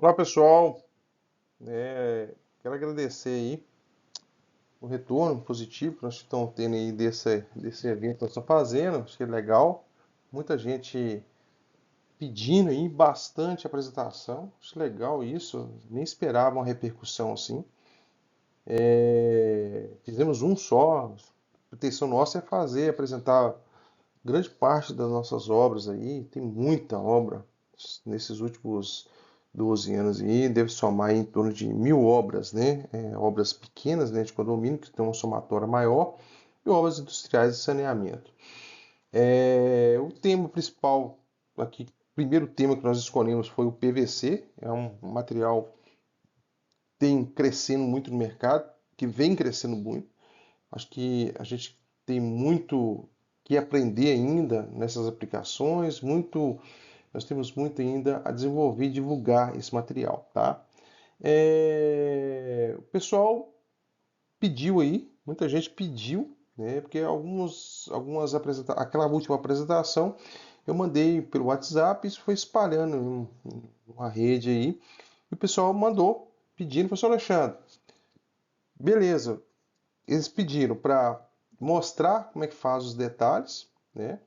Olá pessoal, quero agradecer aí o retorno positivo que nós estamos tendo aí desse evento que nós estamos fazendo, achei legal, muita gente pedindo aí bastante apresentação, acho legal isso, nem esperava uma repercussão assim. Fizemos um só, a intenção nossa é apresentar grande parte das nossas obras aí, tem muita obra nesses últimos 12 anos aí, deve somar em torno de 1.000 obras, né? Obras pequenas, né, de condomínio, que tem uma somatória maior, e obras industriais de saneamento. O tema principal aqui, o primeiro tema que nós escolhemos foi o PVC, é um material que tem crescendo muito no mercado, que vem crescendo muito. Acho que a gente tem muito que aprender ainda nessas aplicações, nós temos muito ainda a desenvolver e divulgar esse material, tá? O pessoal pediu aí, muita gente pediu, né? Porque aquela última apresentação eu mandei pelo WhatsApp, isso foi espalhando em uma rede aí, e o pessoal mandou pedindo, professor Alexandre, beleza, eles pediram para mostrar como é que faz os detalhes, né?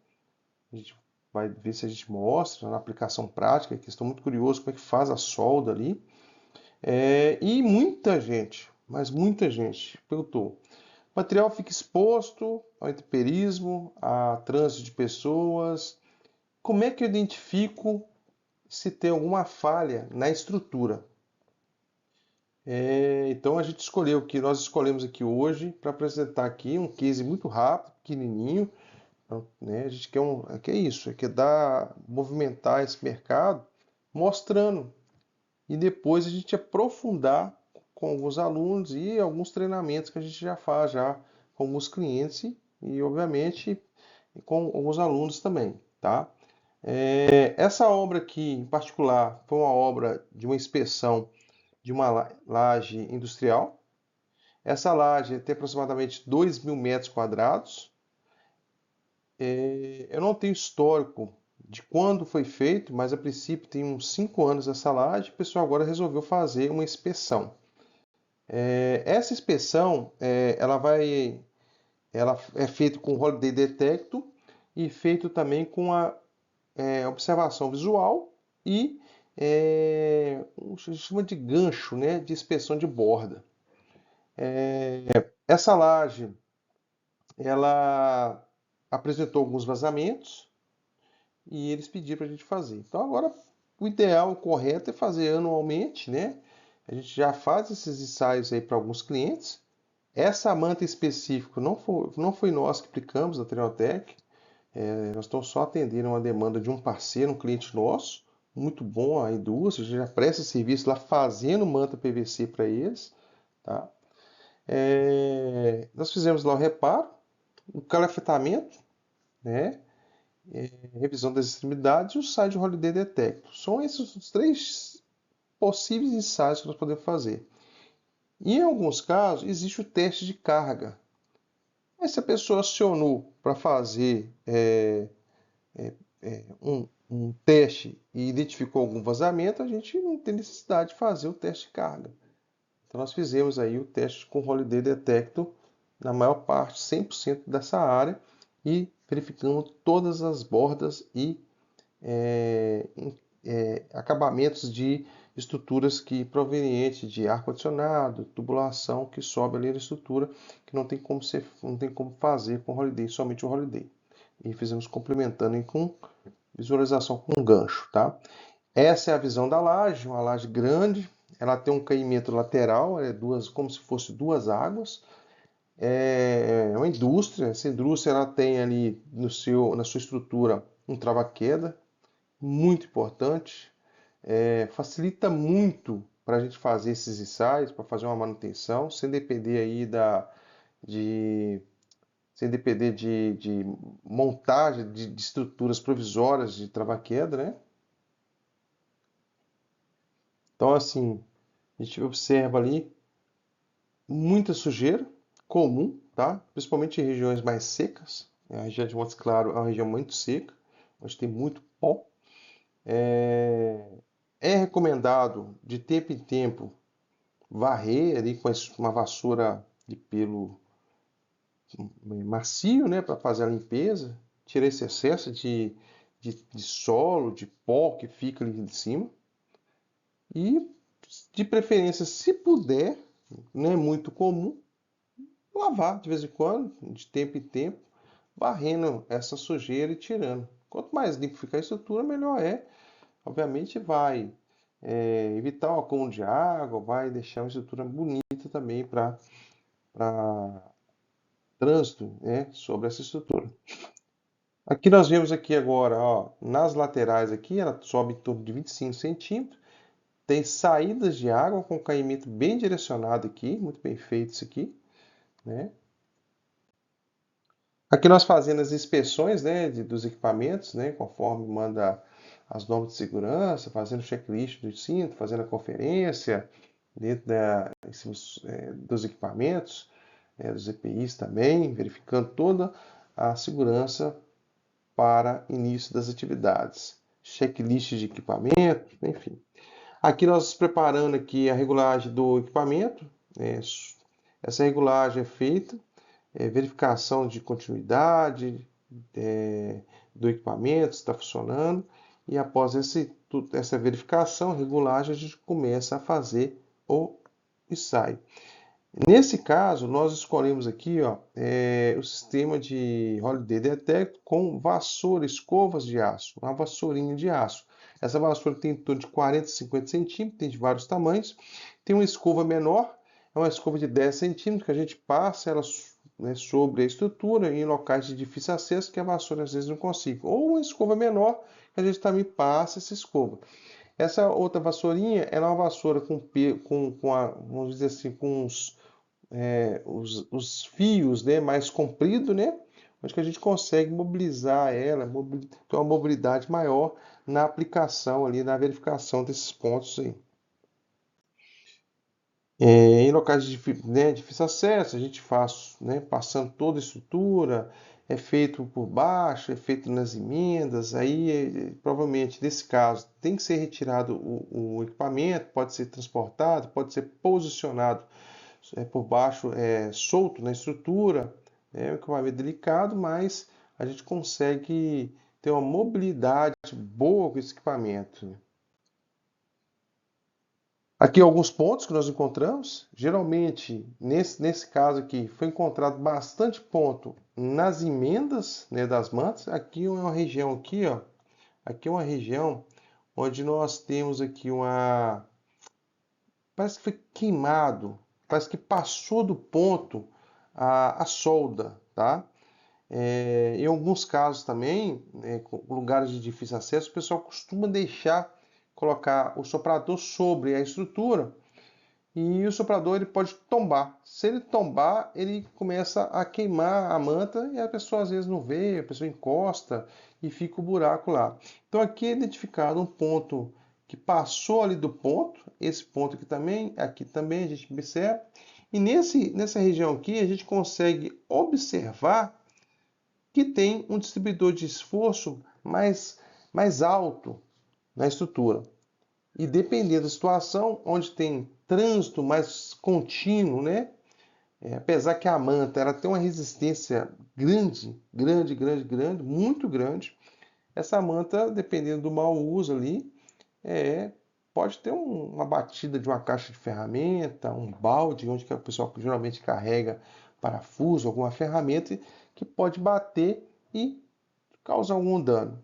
A gente vai ver se a gente mostra na aplicação prática, que estou muito curioso como é que faz a solda ali. E muita gente, mas muita gente perguntou. O material fica exposto ao intemperismo, a trânsito de pessoas. Como é que eu identifico se tem alguma falha na estrutura? Então a gente escolheu o que nós escolhemos aqui hoje para apresentar aqui um case muito rápido, pequenininho, né? A gente quer isso, quer movimentar esse mercado, mostrando e depois a gente aprofundar com alguns alunos e alguns treinamentos que a gente já faz já com alguns clientes obviamente com alguns alunos também, tá? Essa obra aqui em particular foi uma obra de uma inspeção de uma laje industrial. Essa laje tem aproximadamente 2.000 metros quadrados. Eu não tenho histórico de quando foi feito, mas a princípio tem uns 5 anos essa laje. O pessoal agora resolveu fazer uma inspeção. Essa inspeção, ela é feita com Holiday Detector e feito também com a observação visual e a gente chama de gancho, né, de inspeção de borda. Essa laje, ela apresentou alguns vazamentos e eles pediram para a gente fazer. Então agora o ideal, o correto é fazer anualmente, né? A gente já faz esses ensaios aí para alguns clientes. Essa manta específica não foi nós que aplicamos da Trinotec. Nós estamos só atendendo uma demanda de um parceiro, um cliente nosso, muito bom a indústria, a gente já presta serviço lá fazendo manta PVC para eles, tá? Nós fizemos lá o reparo, o calafetamento, né? Revisão das extremidades e o site Holiday Detector. São esses os três possíveis ensaios que nós podemos fazer. E em alguns casos, existe o teste de carga. Mas se a pessoa acionou para fazer um teste e identificou algum vazamento, a gente não tem necessidade de fazer o teste de carga. Então nós fizemos aí o teste com Holiday Detector na maior parte, 100% dessa área e verificamos todas as bordas e é, acabamentos de estruturas que provenientes de ar-condicionado, tubulação que sobe ali na estrutura, que não tem como fazer com Holiday, somente o Holiday. E fizemos complementando com visualização com gancho, tá? Essa é a visão da laje, uma laje grande, ela tem um caimento lateral, como se fosse duas águas. É uma indústria, essa indústria ela tem ali na sua estrutura um trava-queda, muito importante, facilita muito para a gente fazer esses ensaios, para fazer uma manutenção, sem depender aí de, sem depender de montagem de estruturas provisórias de trava-queda, né? Então, assim, a gente observa ali muita sujeira comum, tá? Principalmente em regiões mais secas. A região de Montes Claros é uma região muito seca, onde tem muito pó. É recomendado de tempo em tempo varrer ali com uma vassoura de pelo macio, né, para fazer a limpeza, tirar esse excesso de solo, de pó que fica ali em cima. E, de preferência, se puder, não é muito comum, lavar de vez em quando, de tempo em tempo, varrendo essa sujeira e tirando. Quanto mais limpo ficar a estrutura, melhor é. Obviamente vai evitar o acúmulo de água, vai deixar uma estrutura bonita também para trânsito, né, sobre essa estrutura. Aqui nós vemos aqui agora, ó, nas laterais aqui, ela sobe em torno de 25 centímetros. Tem saídas de água com caimento bem direcionado aqui, muito bem feito isso aqui, né? Aqui nós fazendo as inspeções, né, dos equipamentos, né, conforme manda as normas de segurança, fazendo checklist do cinto, fazendo a conferência dentro dos equipamentos, dos EPIs também, verificando toda a segurança para início das atividades. Checklist de equipamento, enfim. Aqui nós preparando aqui a regulagem do equipamento. É, essa regulagem é feita, verificação de continuidade do equipamento, se está funcionando. E após essa verificação, regulagem, a gente começa a fazer o ensaio. Nesse caso, nós escolhemos aqui ó, o sistema de Holiday Detect com vassoura, escovas de aço, uma vassourinha de aço. Essa vassoura tem em torno de 40 a 50 centímetros, tem de vários tamanhos. Tem uma escova menor, é uma escova de 10 centímetros, que a gente passa ela, né, sobre a estrutura em locais de difícil acesso que a vassoura às vezes não consiga. Ou uma escova menor, que a gente também passa essa escova. Essa outra vassourinha é uma vassoura vamos dizer assim, com os fios, né, mais compridos, né? Onde que a gente consegue mobilizar ela, ter uma mobilidade maior na aplicação ali, na verificação desses pontos aí. Em locais né, difícil acesso, a gente faz, né, passando toda a estrutura, é feito por baixo, é feito nas emendas, aí provavelmente nesse caso tem que ser retirado o equipamento, pode ser transportado, pode ser posicionado por baixo, solto na estrutura, é um equipamento delicado, mas a gente consegue ter uma mobilidade boa com esse equipamento. Aqui alguns pontos que nós encontramos. Geralmente, nesse caso aqui, foi encontrado bastante ponto nas emendas, né, das mantas. Aqui é uma região aqui, ó. Aqui é uma região onde nós temos aqui uma... Parece que foi queimado, parece que passou do ponto a solda, tá? Em alguns casos também, com lugares de difícil acesso, o pessoal costuma colocar o soprador sobre a estrutura e o soprador ele pode tombar. Se ele tombar, ele começa a queimar a manta e a pessoa às vezes não vê, a pessoa encosta e fica o buraco lá. Então aqui é identificado um ponto que passou ali do ponto, esse ponto aqui também a gente observa. E nessa região aqui a gente consegue observar que tem um distribuidor de esforço mais alto na estrutura. E dependendo da situação, onde tem trânsito mais contínuo, né? Apesar que a manta ela tem uma resistência grande, muito grande. Essa manta, dependendo do mau uso ali, pode ter uma batida de uma caixa de ferramenta, um balde, onde que o pessoal geralmente carrega parafuso, alguma ferramenta, que pode bater e causar algum dano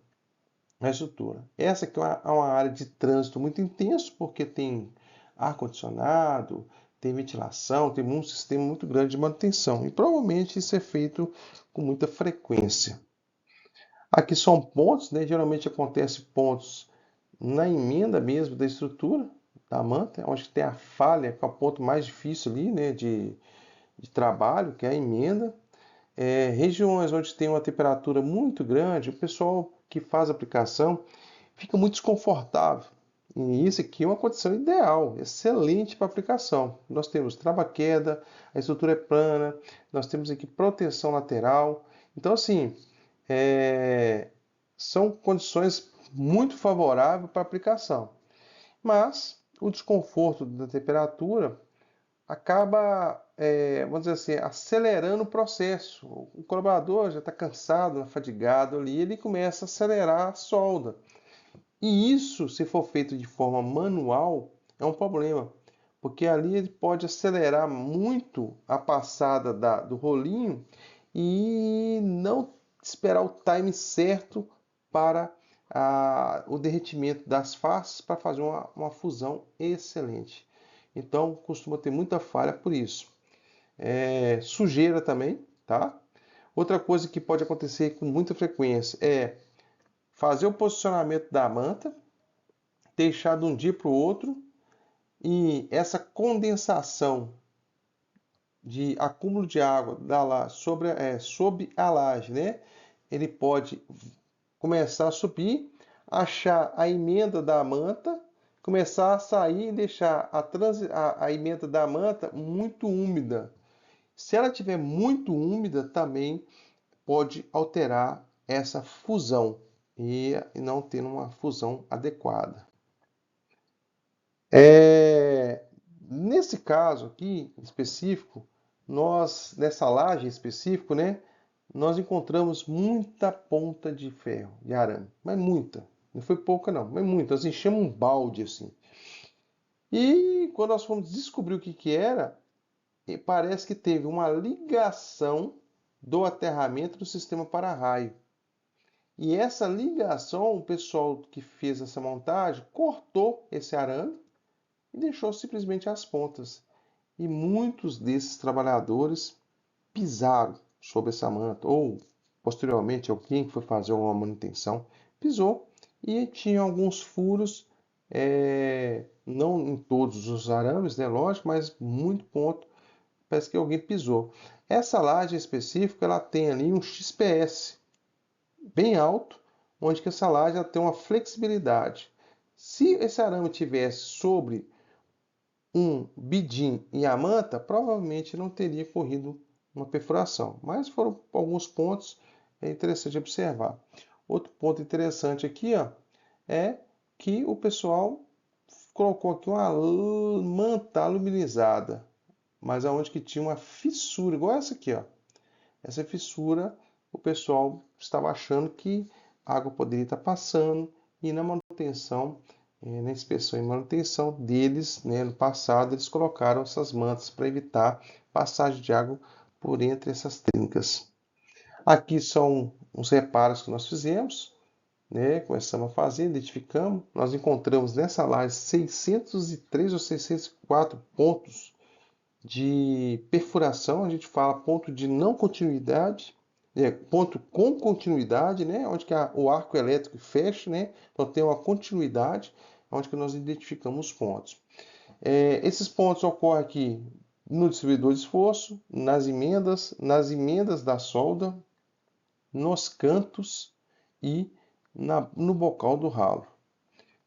na estrutura. Essa aqui é uma área de trânsito muito intenso, porque tem ar-condicionado, tem ventilação, tem um sistema muito grande de manutenção. E provavelmente isso é feito com muita frequência. Aqui são pontos, né? Geralmente acontece pontos na emenda mesmo da estrutura da manta, onde tem a falha, que é o ponto mais difícil ali, né? De trabalho, que é a emenda. Regiões onde tem uma temperatura muito grande, o pessoal que faz a aplicação fica muito desconfortável. E isso aqui é uma condição ideal, excelente para aplicação. Nós temos trava-queda, a estrutura é plana, nós temos aqui proteção lateral. Então, assim, são condições muito favoráveis para aplicação. Mas o desconforto da temperatura acaba, vamos dizer assim, acelerando o processo. O colaborador já está cansado, fadigado ali, ele começa a acelerar a solda. E isso, se for feito de forma manual, é um problema, porque ali ele pode acelerar muito a passada do rolinho e não esperar o time certo para o derretimento das faces para fazer uma fusão excelente. Então, costuma ter muita falha por isso. Sujeira também, tá? Outra coisa que pode acontecer com muita frequência é fazer o posicionamento da manta, deixar de um dia para o outro e essa condensação de acúmulo de água sob a laje, né? Ele pode começar a subir, achar a emenda da manta, começar a sair e deixar a emenda da manta muito úmida. Se ela estiver muito úmida, também pode alterar essa fusão e não ter uma fusão adequada. Nesse caso aqui específico, nessa laje em específico, né, nós encontramos muita ponta de ferro, de arame, mas muita. Não foi pouca não, mas muita. Nós enchemos um balde assim. E quando nós fomos descobrir o que que era, parece que teve uma ligação do aterramento do sistema para-raio. E essa ligação, o pessoal que fez essa montagem cortou esse arame e deixou simplesmente as pontas. E muitos desses trabalhadores pisaram sobre essa manta, ou posteriormente alguém que foi fazer uma manutenção pisou e tinha alguns furos, não em todos os arames, né, lógico, mas muito ponto, parece que alguém pisou. Essa laje específica, ela tem ali um XPS bem alto, onde que essa laje ela tem uma flexibilidade. Se esse arame tivesse sobre um bidim e a manta, provavelmente não teria corrido uma perfuração. Mas foram alguns pontos interessante observar. Outro ponto interessante aqui, ó, é que o pessoal colocou aqui uma manta aluminizada, mas aonde que tinha uma fissura, igual essa aqui, ó. Essa fissura, o pessoal estava achando que a água poderia estar passando e na manutenção, na inspeção e manutenção deles, né, no passado, eles colocaram essas mantas para evitar passagem de água por entre essas trincas. Aqui são os reparos que nós fizemos, né, começamos a fazer, identificamos, nós encontramos nessa laje 603 ou 604 pontos de perfuração, a gente fala ponto de não continuidade, ponto com continuidade, né, onde que o arco elétrico fecha, né, então tem uma continuidade, onde que nós identificamos os pontos. Esses pontos ocorrem aqui no distribuidor de esforço, nas emendas da solda, nos cantos e no bocal do ralo.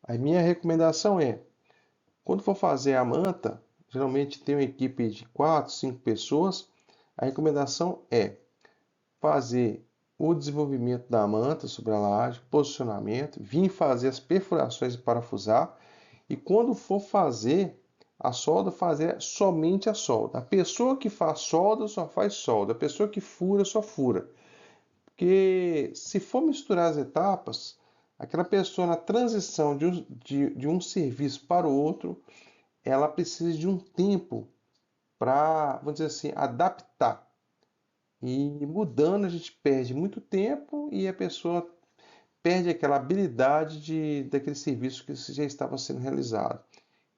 A minha recomendação é, quando for fazer a manta, geralmente tem uma equipe de 4, 5 pessoas. A recomendação é fazer o desenvolvimento da manta sobre a laje, posicionamento, vir fazer as perfurações e parafusar. E quando for fazer a solda, fazer somente a solda. A pessoa que faz solda só faz solda, a pessoa que fura só fura. Porque se for misturar as etapas, aquela pessoa na transição de um serviço para o outro, ela precisa de um tempo para, vamos dizer assim, adaptar. E mudando, a gente perde muito tempo e a pessoa perde aquela habilidade daquele serviço que já estava sendo realizado.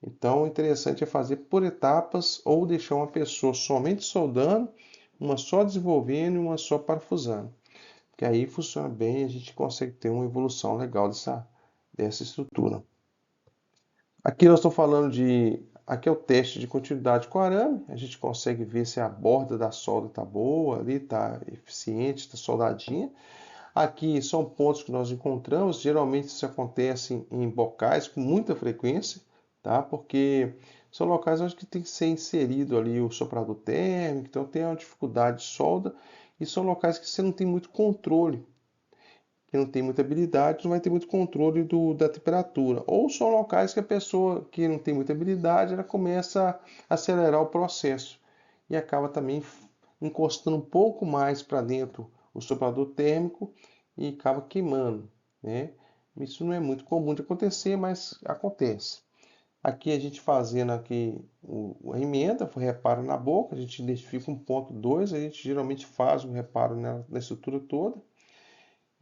Então, o interessante é fazer por etapas ou deixar uma pessoa somente soldando, uma só desenvolvendo e uma só parafusando. Porque aí funciona bem e a gente consegue ter uma evolução legal dessa estrutura. Aqui nós estamos falando aqui é o teste de continuidade com arame. A gente consegue ver se a borda da solda está boa, ali está eficiente, está soldadinha. Aqui são pontos que nós encontramos. Geralmente isso acontece em bocais com muita frequência, tá? Porque são locais onde tem que ser inserido ali o soprador térmico, então tem uma dificuldade de solda e são locais que você não tem muito controle. que não tem muita habilidade não vai ter muito controle da temperatura. Ou são locais que a pessoa que não tem muita habilidade, ela começa a acelerar o processo e acaba também encostando um pouco mais para dentro o soprador térmico e acaba queimando, né? Isso não é muito comum de acontecer, mas acontece. Aqui a gente fazendo aqui a emenda, o reparo na boca, a gente identifica um ponto 2, a gente geralmente faz um reparo na estrutura toda.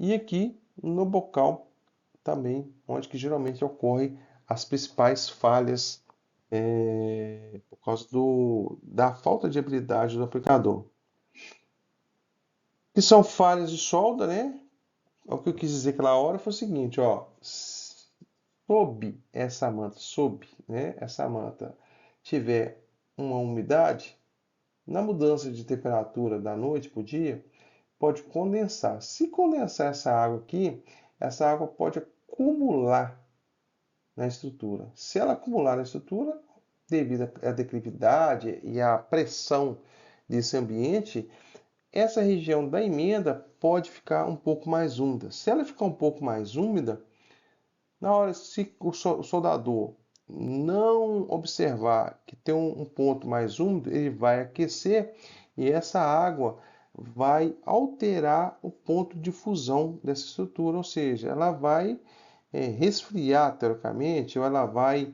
E aqui no bocal também, onde que geralmente ocorrem as principais falhas por causa da falta de habilidade do aplicador. Que são falhas de solda, né? O que eu quis dizer aquela hora foi o seguinte, ó, sob, né, essa manta tiver uma umidade, na mudança de temperatura da noite para o dia, pode condensar. Se condensar essa água aqui, essa água pode acumular na estrutura. Se ela acumular na estrutura, devido à declividade e à pressão desse ambiente, essa região da emenda pode ficar um pouco mais úmida. Se ela ficar um pouco mais úmida, na hora, se o soldador não observar que tem um ponto mais úmido, ele vai aquecer e essa água vai alterar o ponto de fusão dessa estrutura, ou seja, ela vai resfriar teoricamente, ou ela vai,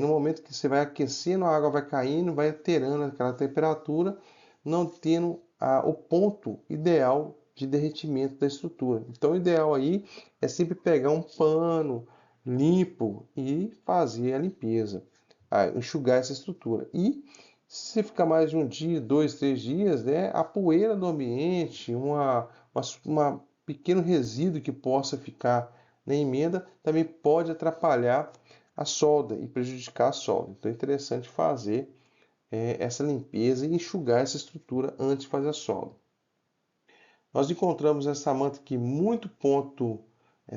no momento que você vai aquecendo, a água vai caindo, vai alterando aquela temperatura, não tendo o ponto ideal de derretimento da estrutura. Então, o ideal aí é sempre pegar um pano limpo e fazer a limpeza, enxugar essa estrutura. E se ficar mais de um dia, 2, 3 dias, né, a poeira do ambiente, uma pequeno resíduo que possa ficar na emenda também pode atrapalhar a solda e prejudicar a solda. Então é interessante fazer essa limpeza e enxugar essa estrutura antes de fazer a solda. Nós encontramos essa manta aqui muito ponto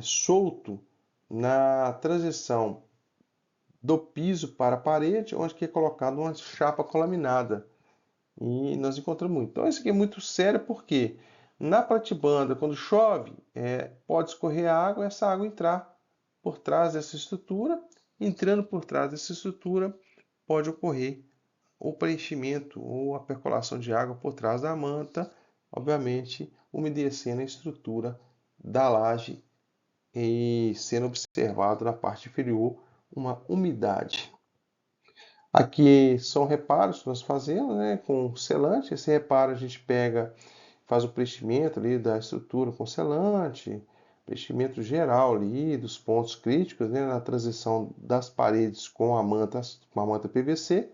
solto na transição do piso para a parede, onde que é colocado uma chapa colaminada. E nós encontramos muito. Então, isso aqui é muito sério porque na platibanda, quando chove, pode escorrer a água e essa água entrar por trás dessa estrutura. Entrando por trás dessa estrutura, pode ocorrer o preenchimento ou a percolação de água por trás da manta, obviamente umedecendo a estrutura da laje e sendo observado na parte inferior uma umidade. Aqui são reparos que nós fazemos, né, com selante. Esse reparo a gente pega, faz o preenchimento ali da estrutura com selante, preenchimento geral ali dos pontos críticos, né, na transição das paredes com a manta PVC,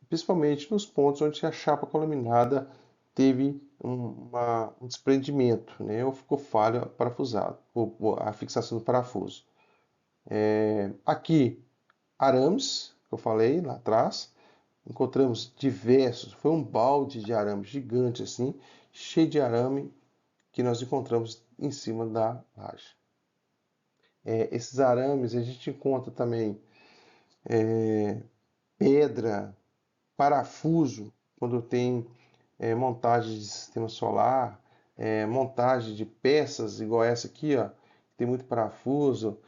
principalmente nos pontos onde a chapa colaminada teve um desprendimento, né, ou ficou falha parafusado, ou a fixação do parafuso. Aqui, arames, que eu falei lá atrás, encontramos diversos, foi um balde de arame gigante assim, cheio de arame que nós encontramos em cima da laje. Esses arames a gente encontra também pedra, parafuso, quando tem montagem de sistema solar, montagem de peças igual essa aqui, ó, que tem muito parafuso,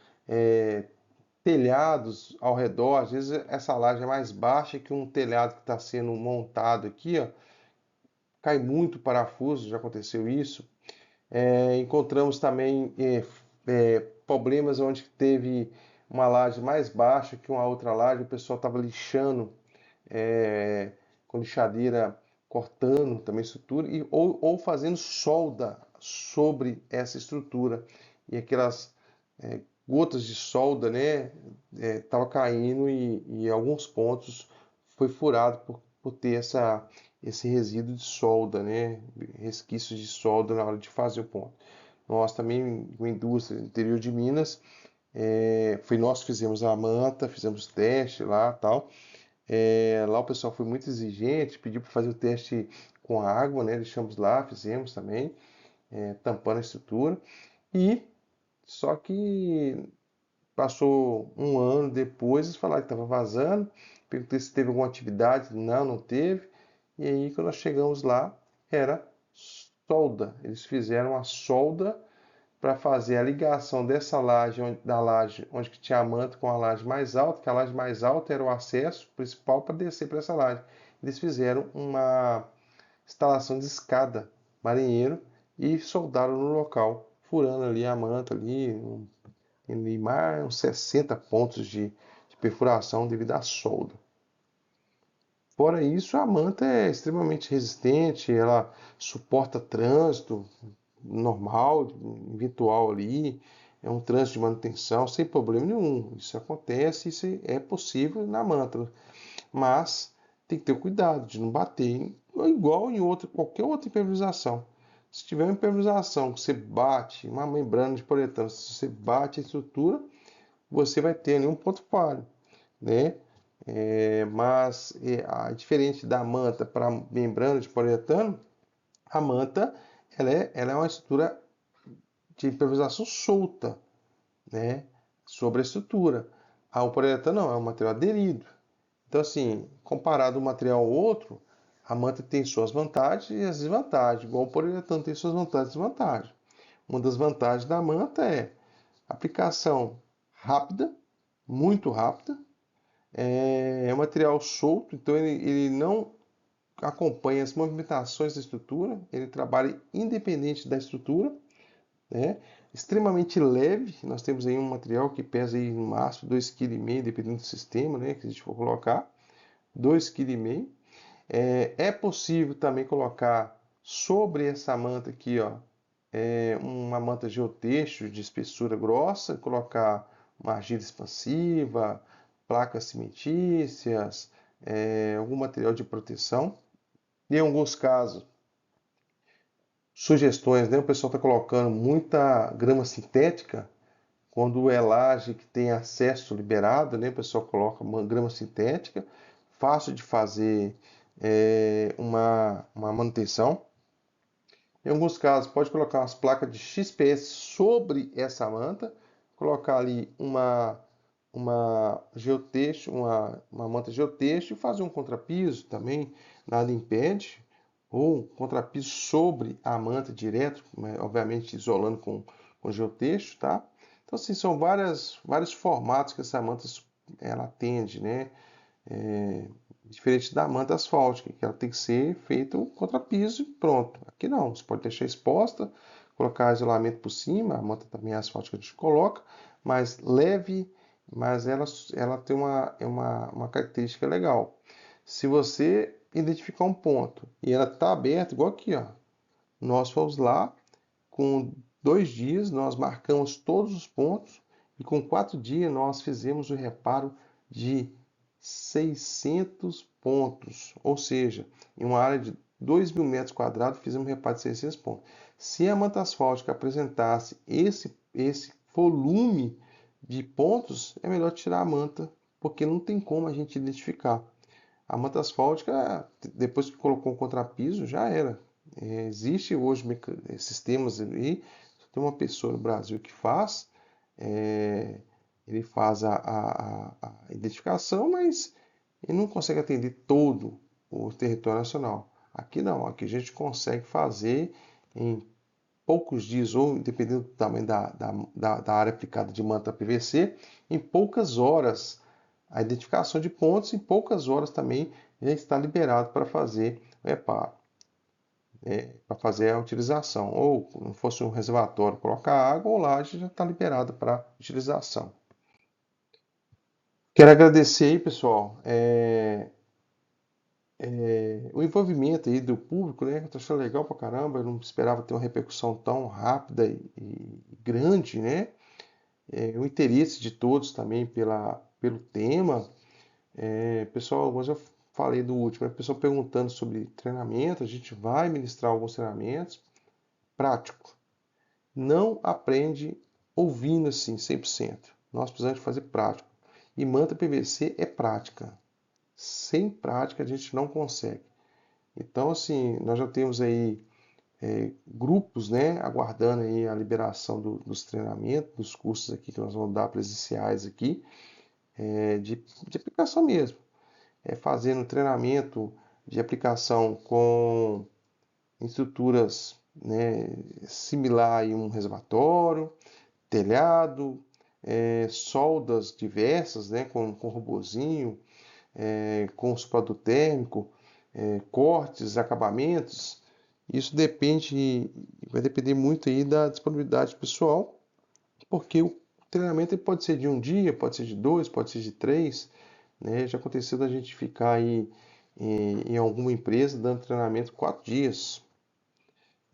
telhados ao redor, às vezes essa laje é mais baixa que um telhado que está sendo montado aqui, ó, cai muito parafuso, já aconteceu isso. Encontramos também problemas onde teve uma laje mais baixa que uma outra laje, o pessoal estava lixando com lixadeira, cortando também a estrutura, ou fazendo solda sobre essa estrutura. E aquelas gotas de solda, né, estava caindo e em alguns pontos foi furado por ter esse resíduo de solda, né, resquícios de solda na hora de fazer o ponto. Nós também, com a indústria do interior de Minas, foi nós que fizemos a manta, fizemos teste lá tal. Lá o pessoal foi muito exigente, pediu para fazer o teste com água, né? Deixamos lá, fizemos também, tampando a estrutura. E só que passou um ano depois, eles falaram que estava vazando. Perguntei se teve alguma atividade. Não, não teve. E aí, quando nós chegamos lá, era solda. Eles fizeram a solda para fazer a ligação dessa laje, da laje onde que tinha a manta com a laje mais alta, que a laje mais alta era o acesso principal para descer para essa laje. Eles fizeram uma instalação de escada marinheiro e soldaram no local, furando ali a manta ali, em mais uns 60 pontos de perfuração devido à solda. Fora isso, a manta é extremamente resistente, ela suporta trânsito normal, virtual ali, é um trânsito de manutenção sem problema nenhum. Isso acontece, isso é possível na manta, mas tem que ter cuidado de não bater igual em qualquer outra impermeabilização. Se tiver uma impermeabilização que você bate, uma membrana de poliuretano, se você bate a estrutura, você vai ter ali um ponto falho, né? Diferente da manta para membrana de poliuretano, a manta ela é uma estrutura de impermeabilização solta, né? Sobre a estrutura. O poliuretano não, é um material aderido. Então, assim, comparado um material ao outro, a manta tem suas vantagens e as desvantagens, igual o poliuretano tem suas vantagens e desvantagens. Uma das vantagens da manta é aplicação rápida, muito rápida, é um material solto, então ele não acompanha as movimentações da estrutura, ele trabalha independente da estrutura, né? Extremamente leve, nós temos aí um material que pesa aí no máximo 2,5 kg, dependendo do sistema, né, que a gente for colocar, 2,5 kg. É possível também colocar sobre essa manta aqui, ó, uma manta geotexto de espessura grossa, colocar uma argila expansiva, placas cimentícias, algum material de proteção. Em alguns casos, sugestões, né? O pessoal está colocando muita grama sintética. Quando é laje que tem acesso liberado, né? O pessoal coloca uma grama sintética, fácil de fazer uma manutenção. Em alguns casos, pode colocar umas placas de XPS sobre essa manta, colocar ali uma geotexto, uma manta geotexto e fazer um contrapiso também, nada impede, ou um contrapiso sobre a manta direto, obviamente isolando com geotexto, tá? Então, assim, são vários formatos que essa manta ela atende, né? É, Diferente da manta asfáltica, que ela tem que ser feita o contrapiso e pronto. Aqui não, você pode deixar exposta, colocar isolamento por cima, a manta também é asfáltica, a gente coloca, mas leve, mas ela tem uma característica legal. Se você identificar um ponto e ela está aberta, igual aqui, ó, nós fomos lá, com 2 dias nós marcamos todos os pontos e com 4 dias nós fizemos o reparo de 600 pontos, ou seja, em uma área de 2.000 metros quadrados fizemos um reparo de 600 pontos. Se a manta asfáltica apresentasse esse volume de pontos, é melhor tirar a manta, porque não tem como a gente identificar. A manta asfáltica, depois que colocou o contrapiso, já era. Existe hoje sistemas aí, tem uma pessoa no Brasil que faz, é, ele faz a identificação, mas ele não consegue atender todo o território nacional. Aqui não, aqui a gente consegue fazer em poucos dias, ou dependendo do tamanho da área aplicada de manta PVC, em poucas horas a identificação de pontos, em poucas horas também já está liberado para fazer o reparo, para fazer a utilização. Ou, se fosse um reservatório, colocar água, ou laje já está liberado para utilização. Quero agradecer aí, pessoal, o envolvimento aí do público, né? Eu tô achando legal pra caramba, eu não esperava ter uma repercussão tão rápida e grande, né? O interesse de todos também pelo tema. Pessoal, como eu falei do último, pessoal perguntando sobre treinamento, a gente vai ministrar alguns treinamentos práticos. Não aprende ouvindo assim 100%. Nós precisamos fazer prático. E manta PVC é prática. Sem prática a gente não consegue. Então, assim, nós já temos aí grupos, né, aguardando aí a liberação dos treinamentos, dos cursos aqui que nós vamos dar presenciais aqui, de aplicação mesmo. Fazendo treinamento de aplicação com estruturas né, similar a um reservatório, telhado, soldas diversas, né, com robozinho, com supador térmico, cortes, acabamentos. Isso vai depender muito aí da disponibilidade pessoal, porque o treinamento ele pode ser de um dia, pode ser de dois, pode ser de três, né? Já aconteceu da gente ficar aí em alguma empresa dando treinamento 4 dias,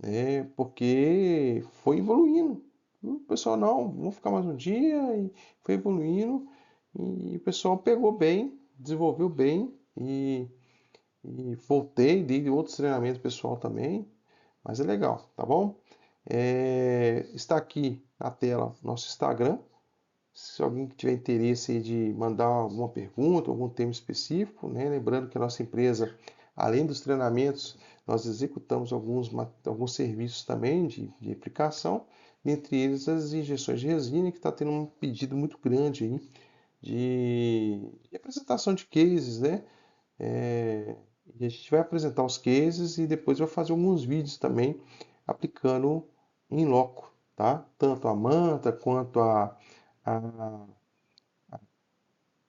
né? Porque foi evoluindo. O pessoal, não, vamos ficar mais um dia, e foi evoluindo, e o pessoal pegou bem, desenvolveu bem, e voltei, dei outros treinamentos pessoal também, mas é legal, tá bom? Está aqui na tela nosso Instagram. Se alguém tiver interesse aí de mandar alguma pergunta, algum tema específico, né? Lembrando que a nossa empresa, além dos treinamentos, nós executamos alguns serviços também de aplicação, dentre eles as injeções de resina, que está tendo um pedido muito grande aí de apresentação de cases, né? É, e a gente vai apresentar os cases e depois vai fazer alguns vídeos também aplicando em loco, tá? Tanto a manta quanto a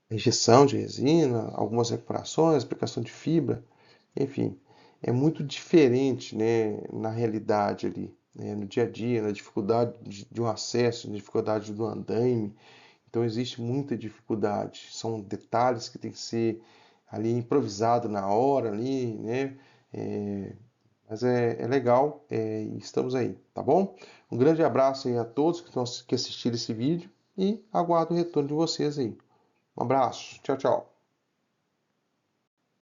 injeção de resina, algumas recuperações, aplicação de fibra, enfim, é muito diferente, né, na realidade ali, né, no dia a dia, na dificuldade de um acesso, na dificuldade do andaime. Então existe muita dificuldade, são detalhes que tem que ser ali improvisado na hora ali, né? É, mas é legal, e estamos aí, tá bom? Um grande abraço aí a todos que assistiram esse vídeo e aguardo o retorno de vocês aí. Um abraço, tchau, tchau.